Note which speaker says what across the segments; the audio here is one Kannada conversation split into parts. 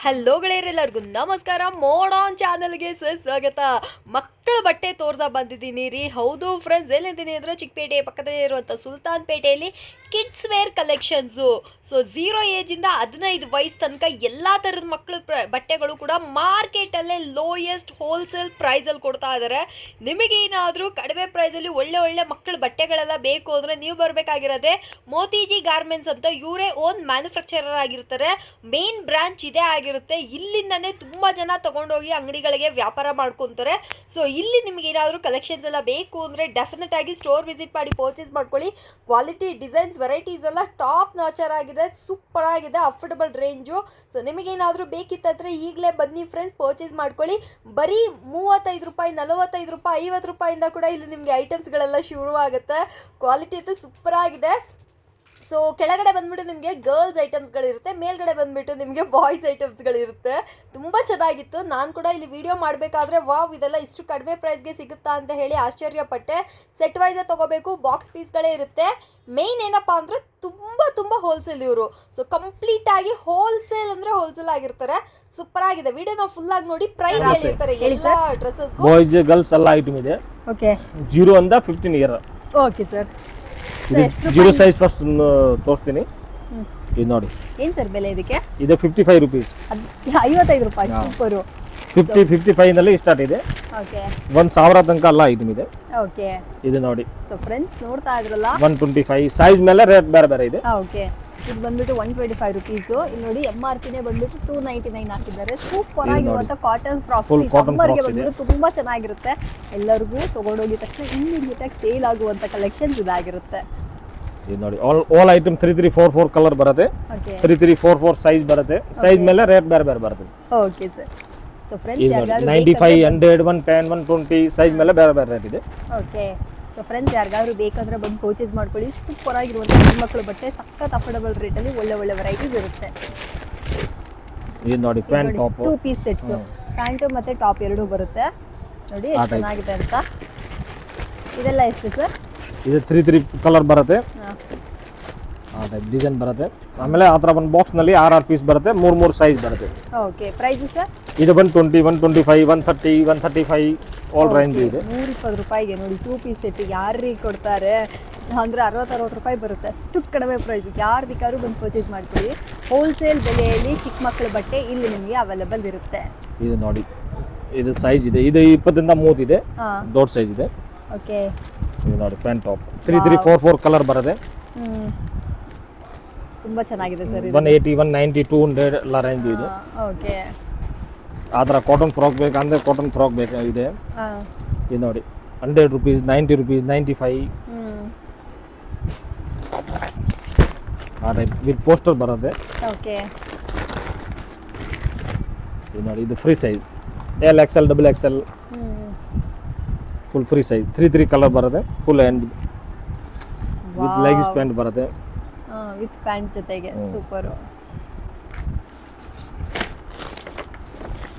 Speaker 1: ಹಲೋ ಗೆಳೆಯರೆಲ್ಲರಿಗೂ ನಮಸ್ಕಾರ. ಮೋಡ್ ಆನ್ ಚಾನಲ್ಗೆ ಸ್ವಾಗತ. ಮಕ್ಕಳ ಬಟ್ಟೆ ತೋರ್ತಾ ಬಂದಿದ್ದೀನಿ ರೀ. ಹೌದು ಫ್ರೆಂಡ್ಸ್, ಎಲ್ಲಿದ್ದೀನಿ ಅಂದರೆ ಚಿಕ್ಕಪೇಟೆ ಪಕ್ಕದಲ್ಲೇ ಇರುವಂಥ ಸುಲ್ತಾನ್ ಪೇಟೆಯಲ್ಲಿ ಕಿಡ್ಸ್ ವೇರ್ ಕಲೆಕ್ಷನ್ಸು. ಸೊ 0 ಏಜಿಂದ 15 ವಯಸ್ಸು ತನಕ ಎಲ್ಲ ಥರದ ಮಕ್ಕಳ ಬಟ್ಟೆಗಳು ಕೂಡ ಮಾರ್ಕೆಟಲ್ಲೇ ಲೋಯೆಸ್ಟ್ ಹೋಲ್ಸೇಲ್ ಪ್ರೈಸಲ್ಲಿ ಕೊಡ್ತಾ ಇದ್ದಾರೆ. ನಿಮಗೇನಾದರೂ ಕಡಿಮೆ ಪ್ರೈಸಲ್ಲಿ ಒಳ್ಳೆ ಮಕ್ಕಳ ಬಟ್ಟೆಗಳೆಲ್ಲ ಬೇಕು ಅಂದರೆ ನೀವು ಬರಬೇಕಾಗಿರೋದೆ ಮೋತಿಜಿ ಗಾರ್ಮೆಂಟ್ಸ್ ಅಂತ. ಇವರೇ ಓನ್ ಮ್ಯಾನುಫ್ಯಾಕ್ಚರರ್ ಆಗಿರ್ತಾರೆ. ಮೇನ್ ಬ್ರಾಂಚ್ ಇದೇ ಆಗಿರುತ್ತೆ. ಇಲ್ಲಿಂದನೇ ತುಂಬ ಜನ ತಗೊಂಡೋಗಿ ಅಂಗಡಿಗಳಿಗೆ ವ್ಯಾಪಾರ ಮಾಡ್ಕೊತಾರೆ. ಸೊ ಇಲ್ಲಿ ನಿಮ್ಗೆ ಏನಾದರೂ ಕಲೆಕ್ಷನ್ಸ್ ಎಲ್ಲ ಬೇಕು ಅಂದರೆ ಡೆಫಿನೆಟ್ ಆಗಿ ಸ್ಟೋರ್ ವಿಸಿಟ್ ಮಾಡಿ ಪರ್ಚೇಸ್ ಮಾಡ್ಕೊಳ್ಳಿ. ಕ್ವಾಲಿಟಿ, ಡಿಸೈನ್ಸ್, ವೆರೈಟೀಸ್ ಎಲ್ಲ ಟಾಪ್ ನಾಚರ್ ಆಗಿದೆ, ಸೂಪರ್ ಆಗಿದೆ, ಅಫೋರ್ಡಬಲ್ ರೇಂಜು. ಸೊ ನಿಮಗೇನಾದರೂ ಬೇಕಿತ್ತಂದರೆ ಈಗಲೇ ಬನ್ನಿ ಫ್ರೆಂಡ್ಸ್, ಪರ್ಚೇಸ್ ಮಾಡ್ಕೊಳ್ಳಿ. ಬರೀ 35 ರೂಪಾಯಿ, 45 ರೂಪಾಯಿ, 50 ರೂಪಾಯಿಂದ ಕೂಡ ಇಲ್ಲಿ ನಿಮಗೆ ಐಟಮ್ಸ್ಗಳೆಲ್ಲ ಶುರುವಾಗುತ್ತೆ. ಕ್ವಾಲಿಟಿ ಅಂತೂ ಸೂಪರ್ ಆಗಿದೆ. ಸೊ ಕೆಳಗಡೆ ಬಂದ್ಬಿಟ್ಟು ನಿಮಗೆ ಗರ್ಲ್ಸ್ ಐಟಮ್ಸ್ಗಳಿರುತ್ತೆ, ಮೇಲ್ಗಡೆ ಬಂದ್ಬಿಟ್ಟು ನಿಮಗೆ ಬಾಯ್ಸ್ ಐಟಮ್ಸ್ಗಳಿರುತ್ತೆ. ತುಂಬ ಚೆನ್ನಾಗಿತ್ತು. ನಾನು ಕೂಡ ಇಲ್ಲಿ ವಿಡಿಯೋ ಮಾಡಬೇಕಾದ್ರೆ ವಾವ್, ಇದೆಲ್ಲ ಇಷ್ಟು ಕಡಿಮೆ ಪ್ರೈಸ್ಗೆ ಸಿಗುತ್ತಾ ಅಂತ ಹೇಳಿ ಆಶ್ಚರ್ಯಪಟ್ಟೆ. ಸೆಟ್ ವೈಸೇ ತೊಗೋಬೇಕು, ಬಾಕ್ಸ್ ಪೀಸ್ಗಳೇ ಇರುತ್ತೆ. ಮೇಯ್ನ್ ಏನಪ್ಪ ಅಂದರೆ ತುಂಬ ಹೋಲ್ಸೇಲ್ ಇವರು. ಸೊ ಕಂಪ್ಲೀಟಾಗಿ ಹೋಲ್ಸೇಲ್ ಅಂದರೆ ಹೋಲ್ಸೇಲ್ ಆಗಿರ್ತಾರೆ. ಸೂಪರ್ ಆಗಿದೆ. ವಿಡಿಯೋನ ಫುಲ್ ಆಗಿ ನೋಡಿ. ಪ್ರೈಸ್ ಹೇಳಿರ್ತಾರೆ ಎಲ್ಲ ಡ್ರೆಸ್ಸಸ್.
Speaker 2: ಬಾಯ್ಸ್ ಗರ್ಲ್ಸ್ ಎಲ್ಲ ಐಟಮ್ ಇದೆ.
Speaker 1: ಓಕೆ,
Speaker 2: 0 ಇಂದ 15 year.
Speaker 1: Okay sir.
Speaker 2: Zero size first ತೋರಿಸ್ತೀನಿ. ಇದು ನೋಡಿ,
Speaker 1: ಏನು ಸರ್ ಬೆಲೆ ಇದಕ್ಕೆ?
Speaker 2: ಇದು 55 ರೂಪೀಸ್.
Speaker 1: 55 ರೂಪಾಯಿ. ಸೂಪರು.
Speaker 2: 55 ನಲ್ಲಿ ಸ್ಟಾರ್ಟ್ ಇದೆ.
Speaker 1: ಓಕೆ,
Speaker 2: 1000 ತನಕ ಎಲ್ಲ ಐಟಮ್ ಇದೆ.
Speaker 1: ಓಕೆ,
Speaker 2: ಇದು ನೋಡಿ.
Speaker 1: ಸೊ ಫ್ರೆಂಡ್ಸ್ ನೋಡ್ತಾ ಇದ್ರಲ್ಲ,
Speaker 2: 125 ಸೈಜ್ ಮೇಲೆ ರೇಟ್ ಬೇರೆ ಇದೆ.
Speaker 1: ಓಕೆ, ಇದು ಬಂದ್ಬಿಟ್ಟು 125 ರುಪೀಸು. ಇಲ್ಲಿ ನೋಡಿ MRP ಬಂದ್ಬಿಟ್ಟು 299 ಹಾಕಿದ್ದಾರೆ. ಸೂಪರ್ ಆಗಿರುವಂಥ ಕಾಟನ್ ಫ್ರಾಕ್. ಸಮ್ಮರ್ಗೆ ಬಂದ್ಬಿಟ್ಟು ತುಂಬಾ ಚೆನ್ನಾಗಿರುತ್ತೆ. ಎಲ್ಲರಿಗೂ ತಗೊಂಡೋಗಿದ ತಕ್ಷಣ ಇಮಿಡಿಯೇಟ್ ಆಗಿ ಸೇಲ್ ಆಗುವಂಥ ಕಲೆಕ್ಷನ್ಸ್ ಇದಾಗಿರುತ್ತೆ.
Speaker 2: ಇದು ನೋಡಿ, ಆಲ್ ಐಟಮ್ 3344 ಕಲರ್ ಬರುತ್ತೆ.
Speaker 1: ಓಕೆ,
Speaker 2: 3344 ಸೈಜ್ ಬರುತ್ತೆ. ಸೈಜ್ ಮೇಲೆ ರೇಟ್ ಬೇರೆ ಬರುತ್ತೆ.
Speaker 1: Okay sir. So friends,
Speaker 2: 95, 100, 110, 120 size ಮೇಲೆ ಬೇರೆ ರೇಟ್ ಇದೆ.
Speaker 1: ಓಕೆ, ಸೊ ಫ್ರೆಂಡ್ಸ್, ಯಾರಿಗಾದ್ರೂ ಬೇಕಂದ್ರೆ ಬಂದು ಪರ್ಚೇಸ್ ಮಾಡ್ಕೊಳ್ಳಿ. ಸೂಪರ್ ಆಗಿರುವಂಥ ಹೆಣ್ಮಕ್ಳ ಬಟ್ಟೆ ಸಖತ್ ಅಫೋರ್ಡಬಲ್ ರೇಟಲ್ಲಿ ಒಳ್ಳೆ ವೆರೈಟೀಸ್ ಇರುತ್ತೆ.
Speaker 2: ಇದು ನೋಡಿ, pant top
Speaker 1: 2 piece sets, pant ಮತ್ತು ಟಾಪ್ ಎರಡೂ ಬರುತ್ತೆ. ನೋಡಿ ಎಷ್ಟು ಚೆನ್ನಾಗಿದೆ ಅಂತ. ಇದೆಲ್ಲ ಎಷ್ಟು ಸರ್?
Speaker 2: ಇದು 3 ಕಲರ್ ಬರುತ್ತೆ. ಆ ಟೈಪ್ ಡಿಸೈನ್ ಬರುತ್ತೆ. ಆಮೇಲೆ ಆ ಥರ ಒಂದು ಬಾಕ್ಸ್ನಲ್ಲಿ 6 ಪೀಸ್ ಬರುತ್ತೆ. 3 ಸೈಜ್ ಬರುತ್ತೆ.
Speaker 1: Okay, price sir?
Speaker 2: ಇದು 120, 125, 130, 135 ಆಲ್ ರೇಂಜ್ ಇದೆ.
Speaker 1: 120 ರೂಪಾಯಿಗೆ ನೋಡಿ 2 ಪೀಸ್ ಸೆಟ್ ಯಾರಿಗೆ ಕೊಡ್ತಾರೆ ಅಂದರೆ 60-60 ರೂಪಾಯಿ ಬರುತ್ತೆ. ಅಷ್ಟು ಕಡಿಮೆ ಪ್ರೈಸ್. ಯಾರು ಬೇಕಾದ್ರೂ ಬಂದು ಪರ್ಚೇಸ್ ಮಾಡ್ಕೊಳ್ಳಿ. ಹೋಲ್ಸೇಲ್ ಬೆಲೆಯಲ್ಲಿ ಚಿಕ್ಕ ಮಕ್ಕಳ ಬಟ್ಟೆ ಇಲ್ಲಿ ನಿಮಗೆ ಅವೈಲೇಬಲ್ ಇರುತ್ತೆ.
Speaker 2: ಇದು ನೋಡಿ, ಇದು ಸೈಜ್ ಇದೆ. ಇದು 20 ಇಂದ 30 ಇದೆ. ದೊಡ್ಡ ಸೈಜ್ ಇದೆ.
Speaker 1: ಓಕೆ,
Speaker 2: ಇದು ನೋಡಿ, ಪ್ಯಾಂಟ್ ಟಾಪ್ 3344 ಕಲರ್ ಬರುತ್ತೆ.
Speaker 1: ತುಂಬ ಚೆನ್ನಾಗಿದೆ ಸರ್.
Speaker 2: 180, 190, 200 ಎಲ್ಲ ರೇಂಜ್ ಇದೆ.
Speaker 1: ಓಕೆ,
Speaker 2: ಆ ಥರ ಕಾಟನ್ ಫ್ರಾಕ್ ಬೇಕಂದ್ರೆ ಕಾಟನ್ ಫ್ರಾಕ್ ಇದೆ. ಇದು ನೋಡಿ, 100 ರೂಪೀಸ್, 90 ರೂಪೀಸ್, 95 ಆ ಟೈಪ್ ವಿತ್ ಪೋಸ್ಟರ್ ಬರುತ್ತೆ.
Speaker 1: ಓಕೆ,
Speaker 2: ಇದು ನೋಡಿ, ಇದು free size L, XL, XXL full free size. 3 colour ಬರುತ್ತೆ. Full hand with legs pant ಬರುತ್ತೆ.
Speaker 1: ವಿತ್ ಪ್ಯಾಂಟ್ ಜೊತೆಗೆ. ಸೂಪರು.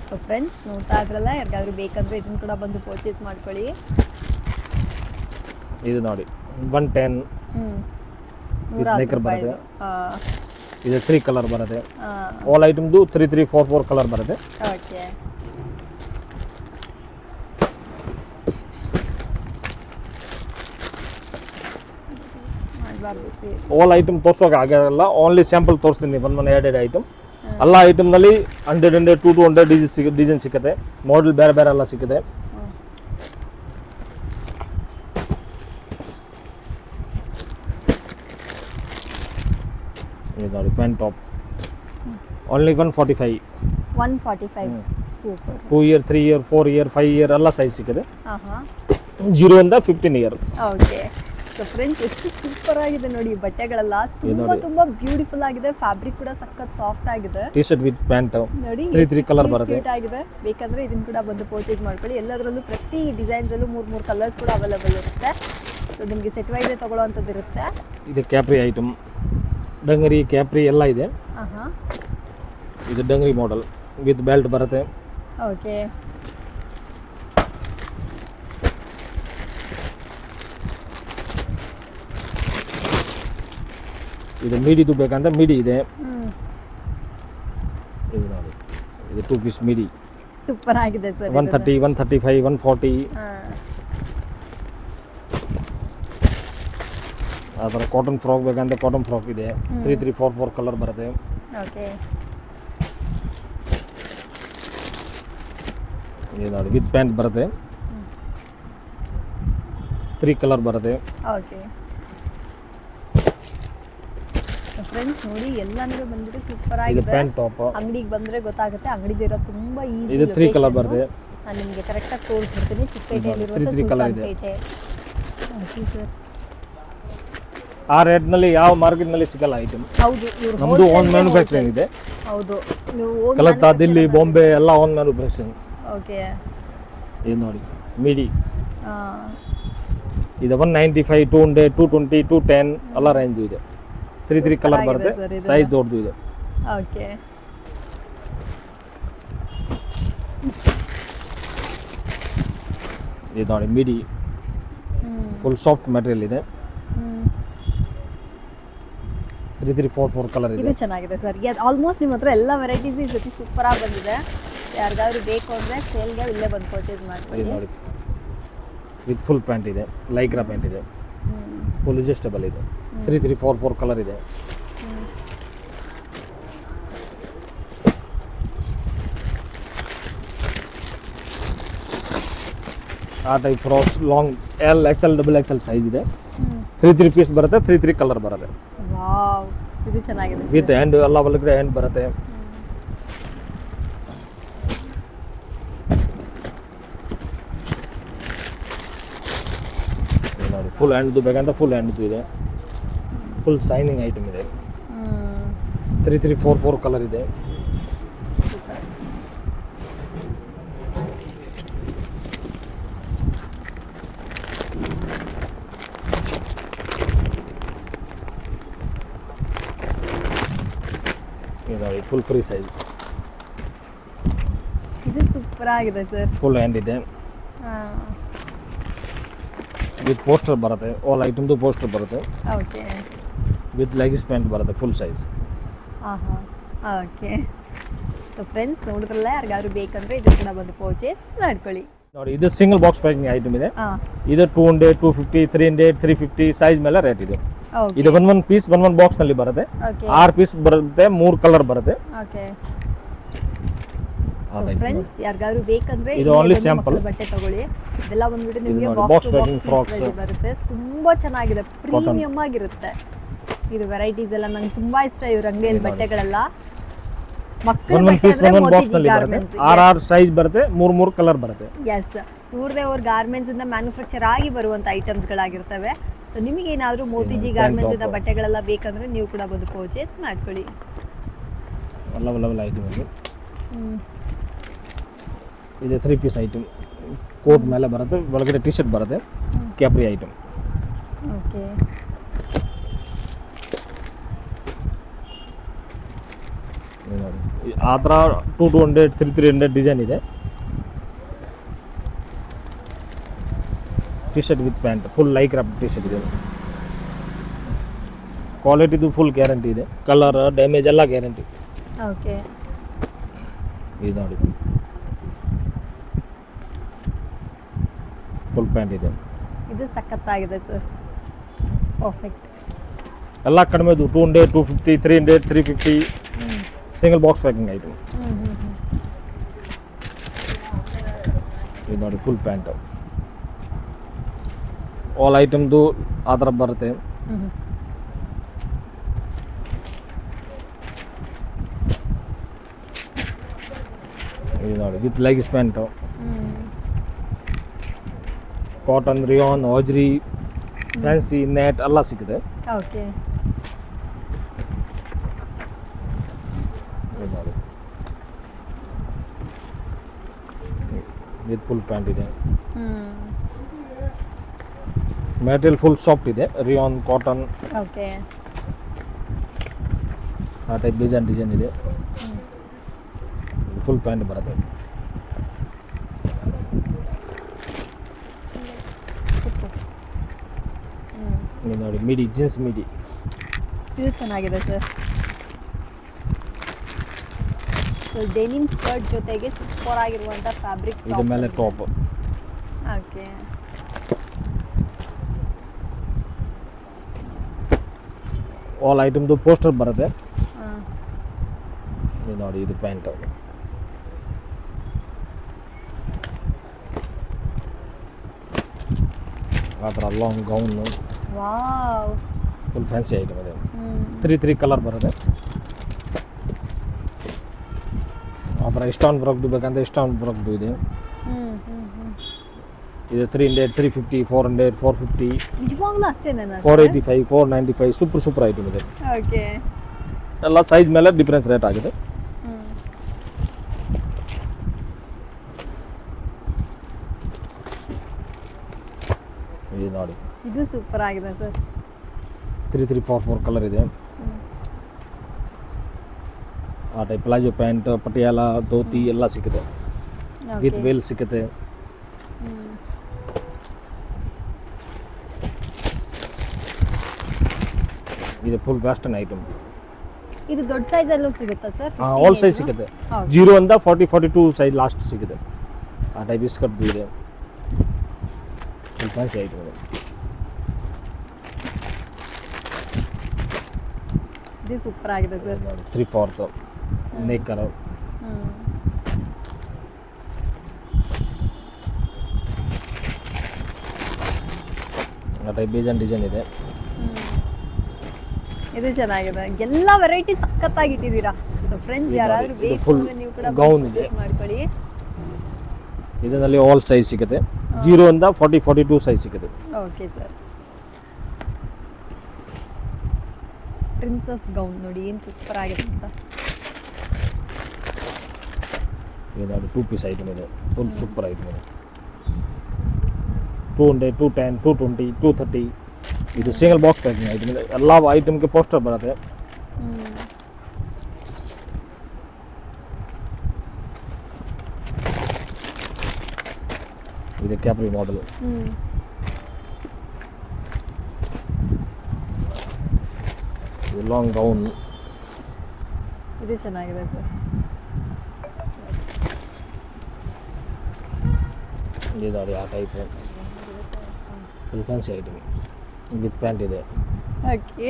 Speaker 1: ಸೊ ಫ್ರೆಂಡ್ಸ್, ನೋಡ್ತಾ ಇದ್ರಲ್ಲ, ಯಾರಿಗಾದ್ರೂ ಬೇಕಂದ್ರೆ ಇದನ್ನು ಕೂಡ ಬಂದು ಪರ್ಚೇಸ್ ಮಾಡ್ಕೊಳ್ಳಿ.
Speaker 2: ಇದು ನೋಡಿ, 110 ವಿತ್ ನೆಕರ್ ಬರುತ್ತೆ. ಇದು 3 ಕಲರ್ ಬರುತ್ತೆ. ಆಲ್ ಐಟಮ್ದು 3344 ಕಲರ್ ಬರುತ್ತೆ.
Speaker 1: ಓಕೆ,
Speaker 2: ಆಲ್ ಐಟಮ್ ತೋರ್ಸೋಕೆ ಆಗಲ್ಲ. ಓನ್ಲಿ ಸ್ಯಾಂಪಲ್ ತೋರಿಸ್ತೀನಿ. 1 ಐಟಮ್. ಎಲ್ಲ ಐಟಮ್ನಲ್ಲಿ 100, 200 ಡಿಸೈನ್ ಸಿಗುತ್ತೆ. ಮಾಡೆಲ್ ಬೇರೆ ಎಲ್ಲ ಸಿಗುತ್ತೆ. ಇದು ನೋಡಿ, pant top only 145.
Speaker 1: 145. Super.
Speaker 2: 2 year, 3 year, 4 year, 5 year ಎಲ್ಲ ಸೈಜ್ ಸಿಗುತ್ತೆ. 0 ಇಂದ 15 ಇಯರ್.
Speaker 1: ಓಕೆ, ಸೊ ಫ್ರೆಂಡ್ಸ್, ಎಷ್ಟು ಸೂಪರ್ ಆಗಿದೆ ನೋಡಿ ಬಟ್ಟೆಗಳೆಲ್ಲ. ತುಂಬ ಬ್ಯೂಟಿಫುಲ್ ಆಗಿದೆ. ಫ್ಯಾಬ್ರಿಕ್ ಕೂಡ ಸಖತ್ ಸಾಫ್ಟ್ ಆಗಿದೆ.
Speaker 2: ಟಿ ಶರ್ಟ್ ವಿತ್ ಪ್ಯಾಂಟ್
Speaker 1: ನೋಡಿ,
Speaker 2: 3 ಕಲರ್ ಬರುತ್ತೆ.
Speaker 1: ಆಗಿದೆ. ಬೇಕಂದ್ರೆ ಇದನ್ನು ಕೂಡ ಬಂದು ಪರ್ಚೇಸ್ ಮಾಡ್ಕೊಳ್ಳಿ. ಎಲ್ಲದರಲ್ಲೂ ಪ್ರತಿ ಡಿಸೈನ್ಸಲ್ಲೂ 3 ಕಲರ್ಸ್ ಕೂಡ ಅವೈಲೇಬಲ್ ಇರುತ್ತೆ. ಸೊ ನಿಮಗೆ ಸೆಟ್ ವೈಸೇ ತೊಗೊಳ್ಳೋವಂಥದ್ದು ಇರುತ್ತೆ.
Speaker 2: ಇದು ಕ್ಯಾಪ್ರಿ ಐಟಮ್, ಡಂಗರಿ ಕ್ಯಾಪ್ರಿ ಎಲ್ಲ ಇದೆ. ಇದು ಡಂಗರಿ ಮಾಡೆಲ್ ವಿತ್ ಬೆಲ್ಟ್ ಬರುತ್ತೆ.
Speaker 1: ಓಕೆ,
Speaker 2: ಇದು ಮೀಡಿದು ಬೇಕಂದ್ರೆ ಮೀಡಿ ಇದೆ. ಇದು ನೋಡಿ, ಇದು 2 ಪೀಸ್ ಮಿಡಿ
Speaker 1: ಸೂಪರ್ ಆಗಿದೆ ಸರ್.
Speaker 2: 130 135 140 ಆ ಥರ ಕಾಟನ್ ಫ್ರಾಕ್ ಬೇಕಂದ್ರೆ ಕಾಟನ್ ಫ್ರಾಕ್ ಇದೆ. 3344 ಕಲರ್ ಬರುತ್ತೆ.
Speaker 1: ಓಕೆ
Speaker 2: ಇದು ನೋಡಿ ವಿತ್ ಪ್ಯಾಂಟ್ ಬರುತ್ತೆ. 3 ಕಲರ್ ಬರುತ್ತೆ.
Speaker 1: ಓಕೆ ಫ್ರೆಂಡ್ಸ್ ನೋಡಿ ಎಲ್ಲಾನು ಬಂದ್ರೆ ಸೂಪರ್
Speaker 2: ಇದು
Speaker 1: ಆಗಿದೆ.
Speaker 2: Pant top.
Speaker 1: ಅಂಗಡಿಗೆ ಬಂದ್ರೆ ಗೊತ್ತಾಗುತ್ತೆ, ಅಂಗಡಿದಿರೋ ತುಂಬಾ ಈಸಿ.
Speaker 2: ಇದು 3 ಕಲರ್ ಬರುತ್ತೆ.
Speaker 1: ನಾನು ನಿಮಗೆ ಕರೆಕ್ಟಾಗಿ ತೋರಿಸ್ಬಿಡ್ತೀನಿ. ಚಿಕ್ಕಪೇಟೆಯಲ್ಲಿರುವ
Speaker 2: 3 ಕಲರ್ ಇದೆ.
Speaker 1: Okay sir.
Speaker 2: ಆ ರೇಟ್ನಲ್ಲಿ ಯಾವ ಮಾರ್ಕೆಟ್ನಲ್ಲಿ ಸಿಗಲ್ಲ ಐಟಮ್.
Speaker 1: ಹೌದು, ಇವ್ರು
Speaker 2: ನಮ್ಮದು ಓನ್ ಮ್ಯಾನುಫ್ಯಾಕ್ಚರಿಂಗ್ ಇದೆ.
Speaker 1: ಹೌದು, ನೀವು ಓನ್
Speaker 2: ಕಲಕತ್ತಾ, ದಿಲ್ಲಿ, ಬಾಂಬೆ ಎಲ್ಲ ಓನ್ ಮ್ಯಾನುಫ್ಯಾಕ್ಚರಿಂಗ್.
Speaker 1: ಓಕೆ
Speaker 2: ಇದು ನೋಡಿ ಮಿಡಿ. ಇದು 195 200 220 210 ಎಲ್ಲ ರೇಂಜ್ ಇದೆ. 3 ಕಲರ್ ಬರುತ್ತೆ. ಸೈಜ್ ದೊಡ್ಡದು ಇದೆ.
Speaker 1: ಓಕೆ
Speaker 2: ಇದು ನೋಡಿ ಮಿಡಿ ಫುಲ್ ಸಾಫ್ಟ್ ಮೆಟೀರಿಯಲ್ ಇದೆ. 3344 ಕಲರ್ ಇದೆ.
Speaker 1: ಇದು ಚೆನ್ನಾಗಿದೆ ಸರ್. ಆಲ್ಮೋಸ್ಟ್ ನಿಮ್ಮ ಹತ್ರ ಎಲ್ಲ ವೆರೈಟೀಸ್ ಈ ಸತಿ ಸೂಪರ್ ಆಗಿ ಬಂದಿದೆ. ಯಾರಿಗಾದ್ರೂ ಬೇಕು ಅಂದರೆ ಸೇಲ್ಗೆ ಇಲ್ಲೇ ಬಂದು ಪರ್ಚೇಸ್ ಮಾಡ್ಕೊಳ್ಳಿ.
Speaker 2: ಇದು ನೋಡಿ ವಿತ್ ಫುಲ್ ಪ್ಯಾಂಟ್ ಇದೆ. ಲೈಕ್ರಾ ಪ್ಯಾಂಟ್ ಇದೆ. ಫುಲ್ ಅಡ್ಜಸ್ಟಬಲ್ ಇದೆ. 3344 ಕಲರ್ ಇದೆ. ಆ type frocks long L XL XXL size ಇದೆ. 3 ಪೀಸ್ ಬರುತ್ತೆ. 3 ಕಲರ್ ಬರುತ್ತೆ.
Speaker 1: ವಾವ್, ಇದು ಚೆನ್ನಾಗಿದೆ.
Speaker 2: ವಿತ್ ಹ್ಯಾಂಡ್ ಎಲ್ಲ ಒಳಗಡೆ ಹ್ಯಾಂಡ್ ಬರುತ್ತೆ. ನೋಡಿ ಫುಲ್ ಹ್ಯಾಂಡ್ದು ಬೇಕಂತ ಫುಲ್ ಹ್ಯಾಂಡ್ದು ಇದೆ. ಫುಲ್ ಸೈನಿಂಗ್ ಐಟಮ್ ಇದೆ. 3344 ಕಲರ್ ಇದೆ. ನೋಡಿ ಫುಲ್ ಫ್ರೀ ಸೈಜ್.
Speaker 1: ಇದು ಸೂಪರ್ ಆಗಿದೆ ಸರ್.
Speaker 2: ಫುಲ್ ಹ್ಯಾಂಡ್ ಇದೆ. ವಿತ್ ಪೋಸ್ಟರ್ ಬರುತ್ತೆ. ಆಲ್ ಐಟಮ್ದು ಪೋಸ್ಟರ್ ಬರುತ್ತೆ.
Speaker 1: ಓಕೆ
Speaker 2: ವಿತ್ ಲೆಗಿಸ್ ಪ್ಯಾಂಟ್ ಬರುತ್ತೆ full size.
Speaker 1: Okay so friends ನೋಡಿದ್ರಲ್ಲ, ಯಾರಿಗಾದ್ರೂ ಬೇಕಂದ್ರೆ ಇದು ಕೂಡ ಬಂದು ಪರ್ಚೇಸ್ ಮಾಡ್ಕೊಳ್ಳಿ.
Speaker 2: ನೋಡಿ ಇದು ಸಿಂಗಲ್ ಬಾಕ್ಸ್ ಪ್ಯಾಕಿಂಗ್ ಐಟಮ್ ಇದೆ.
Speaker 1: ಹಾಂ
Speaker 2: ಇದು 200 250 300 350 ಸೈಜ್ ಮೇಲೆ ರೇಟ್ ಇದೆ.
Speaker 1: ಓಕೆ
Speaker 2: ಇದು ಒಂದ್ ಪೀಸ್ ಒಂದ್ ಬಾಕ್ಸ್ ನಲ್ಲಿ ಬರುತ್ತೆ.
Speaker 1: ಓಕೆ
Speaker 2: 6 ಪೀಸ್ ಬರುತ್ತೆ. 3 ಕಲರ್ ಬರುತ್ತೆ.
Speaker 1: ಓಕೆ ಫ್ರೆಂಡ್ಸ್ ಯಾರಿಗಾದ್ರೂ ಬೇಕಂದ್ರೆ
Speaker 2: ಇದು only sample.
Speaker 1: ಬಟ್ಟೆ ತಗೊಳ್ಳಿ. ಇದೆಲ್ಲ ಬಂದ್ಬಿಟ್ಟು ನಿಮಗೆ
Speaker 2: ನೋಡಿ, box
Speaker 1: ಬಾಕ್ಸ್
Speaker 2: packing frocks.
Speaker 1: ಬರುತ್ತೆ. ತುಂಬಾ ಚೆನ್ನಾಗಿದೆ, ಪ್ರೀಮಿಯಂ ಆಗಿರುತ್ತೆ. ಇದು ವೆರೈಟೀಸ್ ಎಲ್ಲ ನಂಗೆ ತುಂಬಾ ಇಷ್ಟ. ಇವ್ರ ಅಂಗಡಿಯಲ್ಲಿ ಬಟ್ಟೆಗಳೆಲ್ಲ ಮಕ್ಕಳ
Speaker 2: ಒಂದ್ ಪೀಸ್ ಒಂದ್ ಬಾಕ್ಸ್ ನಲ್ಲಿ ಬರುತ್ತೆ. 6 ಸೈಜ್ ಬರುತ್ತೆ. 3 ಕಲರ್ ಬರುತ್ತೆ.
Speaker 1: ಎಸ್, ಇವ್ರದೇ ಅವ್ರ ಗಾರ್ಮೆಂಟ್ಸ್ ಇಂದ ಮ್ಯಾನುಫ್ಯಾಕ್ಚರ್ ಆಗಿ ಬರುವಂತ ಐಟಮ್ಸ್ ಗಳಾಗಿರ್ತವೆ. ಸೊ ನಿಮಗೆ ಏನಾದರೂ ಮೋತಿಜಿ ಗಾರ್ಮೆಂಟ್ಸ್ ಇಂದ ಬಟ್ಟೆಗಳೆಲ್ಲ ಬೇಕಂದ್ರೆ ನೀವು ಕೂಡ ಬಂದು ಪರ್ಚೇಸ್ ಮಾಡ್ಕೊಳ್ಳಿ.
Speaker 2: ಲೆವೆಲ್ ಐಟಮ್ ಇದು 3 ಪೀಸ್ ಐಟಮ್. ಕೋಟ್ ಮೇಲೆ ಬರುತ್ತೆ. ಒಳಗಡೆ ಟಿ ಶರ್ಟ್ ಬರುತ್ತೆ. ಕ್ಯಾಪ್ರಿ ಐಟಮ್.
Speaker 1: ಓಕೆ
Speaker 2: ಆ ಥರ 200 300 ಡಿಸೈನ್ ಇದೆ. T shirt with pant full Lycra T shirt ಇದೆ. ಕ್ವಾಲಿಟಿದು ಫುಲ್ ಗ್ಯಾರಂಟಿ ಇದೆ. ಕಲರ್ ಡ್ಯಾಮೇಜ್ ಎಲ್ಲ ಗ್ಯಾರಂಟಿ.
Speaker 1: ಓಕೆ
Speaker 2: ಇದು ನೋಡಿ ಫುಲ್ ಪ್ಯಾಂಟ್ ಇದೆ.
Speaker 1: ಇದು ಸಖತ್ತಾಗಿದೆ ಸರ್, ಪರ್ಫೆಕ್ಟ್.
Speaker 2: ಎಲ್ಲ ಕಡಿಮೆದು 200 250 300 350 ಸಿಂಗಲ್ ಬಾಕ್ಸ್ ಪ್ಯಾಕಿಂಗ್ ಐಟಮ್. ಇದು ನೋಡಿ ಫುಲ್ ಪ್ಯಾಂಟ್. ಆಲ್ ಐಟಮ್ದು ಆ ಥರ ಬರುತ್ತೆ. ಇದು ನೋಡಿ with leggings pant. Cotton, rayon, ಹಾಜ್ರಿ, ಫ್ಯಾನ್ಸಿ, ನೆಟ್ ಎಲ್ಲ ಸಿಕ್ಕಿದೆ.
Speaker 1: ಓಕೆ
Speaker 2: ವಿತ್ ಫುಲ್ ಪ್ಯಾಂಟ್ ಇದೆ. ಮೆಟೀರಿಯಲ್ ಫುಲ್ ಸಾಫ್ಟ್ ಇದೆ. ರಿಯಾನ್, ಕಾಟನ್
Speaker 1: ಓಕೆ
Speaker 2: ಆ ಟೈಪ್ ಡಿಸೈನ್ ಇದೆ. ಫುಲ್ ಪ್ಯಾಂಟ್ ಬರುತ್ತೆ. ಇದು ನೋಡಿ ಮಿಡಿ, ಜೀನ್ಸ್ ಮಿಡಿ.
Speaker 1: ಇದು ಚೆನ್ನಾಗಿದೆ ಸರ್. ಡೆನಿಮ್ ಸ್ಕರ್ಟ್ ಜೊತೆಗೆ ಸೂಪರ್ ಆಗಿರುವಂಥ ಫ್ಯಾಬ್ರಿಕ್
Speaker 2: ಇದ್ರ ಮೇಲೆ ಟಾಪ್.
Speaker 1: ಓಕೆ.
Speaker 2: ಆಲ್ ಐಟಮ್ದು ಪೋಸ್ಟರ್ ಬರುತ್ತೆ.
Speaker 1: ಹಾಂ.
Speaker 2: ಇದು ನೋಡಿ, ಇದು ಪ್ಯಾಂಟ್. ಆ ಥರ long gown,
Speaker 1: wow.
Speaker 2: Full fancy item ಇದೆ.
Speaker 1: ಹ್ಞೂ.
Speaker 2: 3 ಕಲರ್ ಬರುತ್ತೆ. ಆ ಥರ ಇಸ್ಟಾನ್ ಬ್ರಾಕ್ದು ಬೇಕಂದ್ರೆ ಇಸ್ಟಾನ್ ಬ್ರಾಕ್ದು ಇದೆ.
Speaker 1: ಹ್ಞೂ ಹ್ಞೂ ಹ್ಞೂ.
Speaker 2: ಇದು 300, 350, 400, 450,
Speaker 1: ನಿಜವಾಗ್ಲೂ ಅಷ್ಟೇನಾ?
Speaker 2: 485, 495 ಸೂಪರ್ ಐಟಮ್ ಇದೆ.
Speaker 1: ಓಕೆ.
Speaker 2: ಎಲ್ಲ ಸೈಜ್ ಮೇಲೆ ಡಿಫ್ರೆನ್ಸ್ ರೇಟ್ ಆಗಿದೆ.
Speaker 1: ಹ್ಞೂ.
Speaker 2: ಇದು ನೋಡಿ,
Speaker 1: ಇದು ಸೂಪರ್ ಆಗಿದೆ ಸರ್.
Speaker 2: 3344 ಕಲರ್ ಇದೆ. ಆ type palazzo pant, Patiala, dhoti ಎಲ್ಲ ಸಿಗುತ್ತೆ. ವಿತ್ ವೇಲ್ ಸಿಗುತ್ತೆ. ಇದು ಫುಲ್ ವೆಸ್ಟರ್ನ್ ಐಟಮ್.
Speaker 1: ಇದು ದೊಡ್ಡ ಸೈಜಲ್ಲೂ ಸಿಗುತ್ತಾ ಸರ್?
Speaker 2: ಆಲ್ ಸೈಜ್ ಸಿಗುತ್ತೆ. 0 ಇಂದ 40, 42 ಸೈಜ್ ಲಾಸ್ಟ್ ಸಿಗುತ್ತೆ. ಆ ಟೈಪ್ ಬಿಸ್ಕಟ್ ಇದೆ. ಫುಲ್ ಫ್ಯಾನ್ಸಿ ಐಟಮ್ ಇದೆ.
Speaker 1: ಇದು ಸೂಪರ್ ಆಗಿದೆ ಸರ್.
Speaker 2: 3/4 ನೇಕರ್. ಆ ಟೈಪ್ ಬೇಜಾನ್ ಡಿಸೈನ್ ಇದೆ.
Speaker 1: ಇದು ಚೆನ್ನಾಗಿದೆ. ಎಲ್ಲ ವೆರೈಟಿ ಸಖತ್ತಾಗಿ ಇಟ್ಟಿದ್ದೀರಾ. ಸೊ ಫ್ರೆಂಡ್ಸ್, ಯಾರಾದರೂ ಬೇಕು
Speaker 2: full
Speaker 1: ಅಂದ್ರೆ ನೀವು ಕೂಡ
Speaker 2: gown ಇದೆ.
Speaker 1: ಮಾಡ್ಕೊಳ್ಳಿ.
Speaker 2: ಇದರಲ್ಲಿ ಆಲ್ ಸೈಜ್ ಸಿಗುತ್ತೆ. 0 ಇಂದ 40, 42 ಸೈಜ್ ಸಿಗುತ್ತೆ.
Speaker 1: Okay sir. ಪ್ರಿನ್ಸಸ್ ಗೌನ್ ನೋಡಿ ಏನು ಸೂಪರ್ ಆಗಿದೆ ಅಂತ.
Speaker 2: ಇದು ನೋಡಿ, 2 ಪೀಸ್ ಐಟಮ್ ಇದೆ. ಫುಲ್ ಸೂಪರ್ ಐಟಮ್ ಇದೆ. 200, 210, 220, 230. ಇದು ಸಿಂಗಲ್ ಬಾಕ್ಸ್ ಪ್ಯಾಕಿಂಗ್ ಐಟಮ್ ಇದೆ. ಎಲ್ಲ ಐಟಮ್ಗೆ ಪೋಸ್ಟರ್ ಬರುತ್ತೆ. ಇದು ಕ್ಯಾಪ್ರಿ ಮಾಡೆಲ್. ಇದು ಲಾಂಗ್ ಗೌನ್.
Speaker 1: ಇದು ಚೆನ್ನಾಗಿದೆ ಸರ್.
Speaker 2: ಇದು ನೋಡಿ, ಆ type full fancy item with pant ಇದೆ.
Speaker 1: Okay.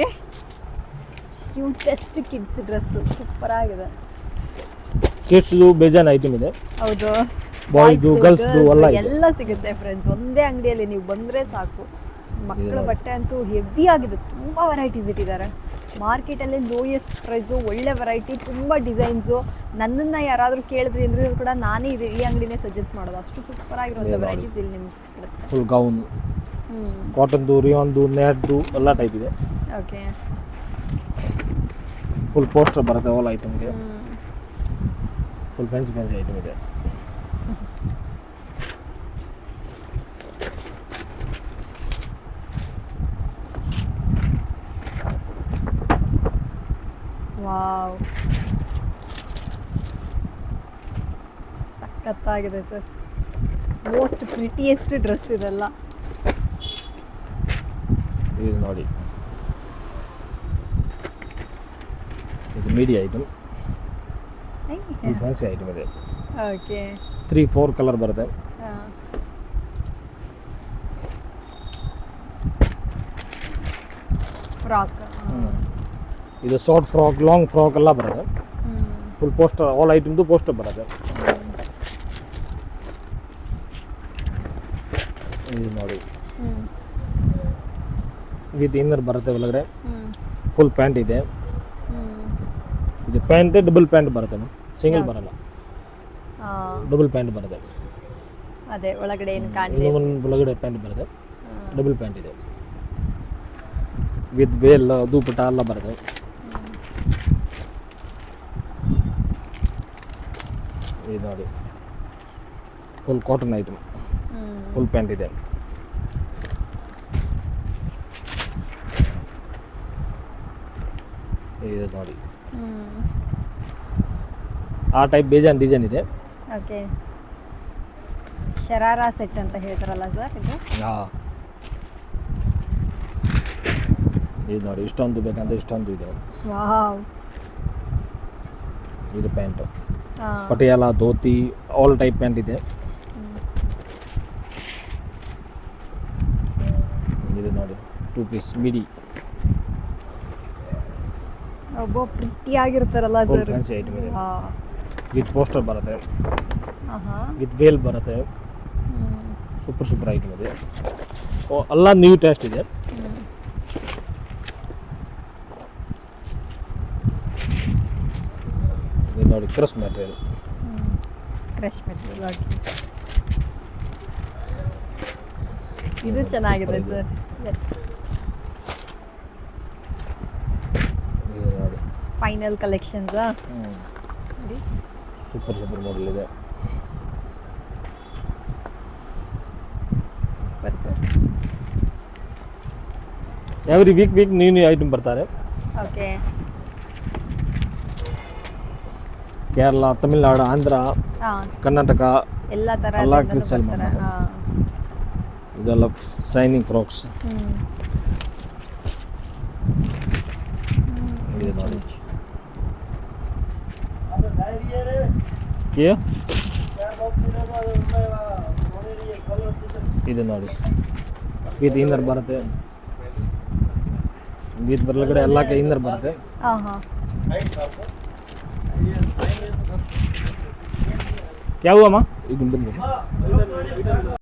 Speaker 1: Cutest kids dress super ಆಗಿದೆ.
Speaker 2: ಕಿಡ್ಸ್ದು ಬೇಜಾನ್ ಐಟಮ್ ಇದೆ.
Speaker 1: ಹೌದು.
Speaker 2: ಬಾಯ್ಸ್ದು, ಗರ್ಲ್ಸ್ದು
Speaker 1: ಎಲ್ಲ ಸಿಗುತ್ತೆ ಫ್ರೆಂಡ್ಸ್. ಒಂದೇ ಅಂಗಡಿಯಲ್ಲಿ ನೀವು ಬಂದರೆ ಸಾಕು. ಮಕ್ಕಳ ಬಟ್ಟೆ ಅಂತೂ ಹೆವಿ ಆಗಿದೆ. ತುಂಬ ವೆರೈಟೀಸ್ ಇಟ್ಟಿದ್ದಾರೆ. ಮಾರ್ಕೆಟಲ್ಲಿ ಲೋಯೆಸ್ಟ್ ಪ್ರೈಸು, ಒಳ್ಳೆ ವೆರೈಟಿ, ತುಂಬ ಡಿಸೈನ್ಸು. ನನ್ನನ್ನು ಯಾರಾದರೂ ಕೇಳಿದ್ರಿ ಅಂದರೆ ಕೂಡ ನಾನೇ ಈ ಅಂಗಡಿನೇ ಸಜೆಸ್ಟ್ ಮಾಡೋದು. ಅಷ್ಟು ಸೂಪರ್ ಆಗಿರುವಂಥ ವೆರೈಟೀಸ್ ಇಲ್ಲಿ ನಿಮ್ಗೆ ಸಿಗುತ್ತೆ.
Speaker 2: ಫುಲ್ ಗೌನ್, ಕಾಟನ್ದು, ರಿಯಾನ್ದು, ನೆಟ್ದು ಎಲ್ಲ ಟೈಪ್ ಇದೆ.
Speaker 1: ಓಕೆ.
Speaker 2: ಫುಲ್ ಪೋಸ್ಟರ್ ಬರುತ್ತೆ ಆಲ್ ಐಟಮ್ಗೆ. ಫುಲ್ ಫ್ಯಾನ್ಸಿ ಐಟಮ್ ಇದೆ.
Speaker 1: ವಾವ್, ಸಖತ್ತಾಗಿದೆ ಸರ್. ಮೋಸ್ಟ್ ಪ್ರಿಟಿಯೆಸ್ಟ್ ಡ್ರೆಸ್ ಇದೆಲ್ಲ.
Speaker 2: ಇದು ನೋಡಿ, ಇದು media item. Full fancy item ಇದೆ.
Speaker 1: ಓಕೆ.
Speaker 2: 3-4 ಕಲರ್ ಬರುತ್ತೆ.
Speaker 1: ಫ್ರಾಕ್.
Speaker 2: ಇದು ಶಾರ್ಟ್ ಫ್ರಾಕ್, ಲಾಂಗ್ ಫ್ರಾಕ್ ಎಲ್ಲ ಬರುತ್ತೆ. ಫುಲ್ ಪೋಸ್ಟರ್, ಆಲ್ ಐಟಮ್ದು ಪೋಸ್ಟರ್ ಬರುತ್ತೆ. ಇದು ನೋಡಿ, ವಿತ್ ಇನ್ನರ್ ಬರುತ್ತೆ ಒಳಗಡೆ. ಫುಲ್ ಪ್ಯಾಂಟ್ ಇದೆ. ಇದು ಪ್ಯಾಂಟ್ ಡಬಲ್ ಪ್ಯಾಂಟ್ ಬರುತ್ತೆ, ಸಿಂಗಲ್ ಬರಲ್ಲ. ಡಬಲ್ ಪ್ಯಾಂಟ್ ಬರುತ್ತೆ.
Speaker 1: ಅದೇ ಒಳಗಡೆ ಏನು ಕಾಣಿದೆ.
Speaker 2: ಒಂದು ಒಳಗಡೆ ಪ್ಯಾಂಟ್ ಬರುತ್ತೆ, ಡಬಲ್ ಪ್ಯಾಂಟ್ ಇದೆ. ವಿತ್ ವೇಲ್, ದೂಪಟ ಎಲ್ಲ ಬರುತ್ತೆ. ಇದು ನೋಡಿ, full cotton item. Full pant ಇದೆ. ಇದು ನೋಡಿ, ಆ ಟೈಪ್ ಬೇಜಾನ್ ಡಿಸೈನ್ ಇದೆ.
Speaker 1: ಓಕೆ. ಶರಾರಾ ಸೆಟ್ ಅಂತ ಹೇಳ್ತಾರಲ್ಲ ಸರ್ ಇದು.
Speaker 2: ಹಾಂ, ಇದು ನೋಡಿ, ಇಷ್ಟೊಂದು ಬೇಕಂದ್ರೆ ಇಷ್ಟೊಂದು ಇದೆ.
Speaker 1: ವಾವ್.
Speaker 2: ಇದು pant. Patiala dhoti all type pant ಇದೆ. ಇದು ನೋಡಿ 2 ಪೀಸ್ ಮಿಡಿ
Speaker 1: ಒಬ್ಬ ಪ್ರಿಟಿ ಆಗಿರ್ತಾರಲ್ಲ
Speaker 2: ಫುಲ್
Speaker 1: ಸರ್.
Speaker 2: ಫ್ಯಾನ್ಸಿ ಐಟಮ್ ಇದೆ. ವಿತ್ ಪೋಸ್ಟರ್ ಬರುತ್ತೆ, ವಿತ್ ವೇಲ್ ಬರುತ್ತೆ. ಸೂಪರ್ ಐಟಮ್ ಇದೆ. ಎಲ್ಲ ನ್ಯೂ ಟೇಸ್ಟ್ ಇದೆ. ಇದು ನೋಡಿ ಕ್ರಶ್ ಮೆಟೀರಿಯಲ್.
Speaker 1: ಕ್ರಶ್ ಮೆಟೀರಿಯಲ್ ಇದು ಚೆನ್ನಾಗಿದೆ ಸರ್.
Speaker 2: ಇದು ನೋಡಿ
Speaker 1: ಫೈನಲ್ ಕಲೆಕ್ಷನ್ಸ್
Speaker 2: ಸೂಪರ್ ಮಾಡೆಲ್ ಇದೆ.
Speaker 1: Super sir.
Speaker 2: Every week new item ಬರ್ತಾರೆ.
Speaker 1: ಓಕೆ.
Speaker 2: ಕೇರಳ, ತಮಿಳ್ನಾಡು, ಆಂಧ್ರ, ಕರ್ನಾಟಕ
Speaker 1: ಎಲ್ಲ ಥರ
Speaker 2: ಎಲ್ಲ ಸೆಲ್ ಮಾಡ್ತಾರೆ. ಇದೆಲ್ಲ ಶೈನಿಂಗ್ ಫ್ರಾಕ್ಸ್. ಇದು ನೋಡಿ ಇದು ನೋಡಿ ವಿತ್ ಇನ್ನರ್ ಬರುತ್ತೆ, ವಿತ್ ಒಳಗಡೆ ಎಲ್ಲ ಇನ್ನರ್ ಬರುತ್ತೆ. क्या हुआ माँ? एक मिनट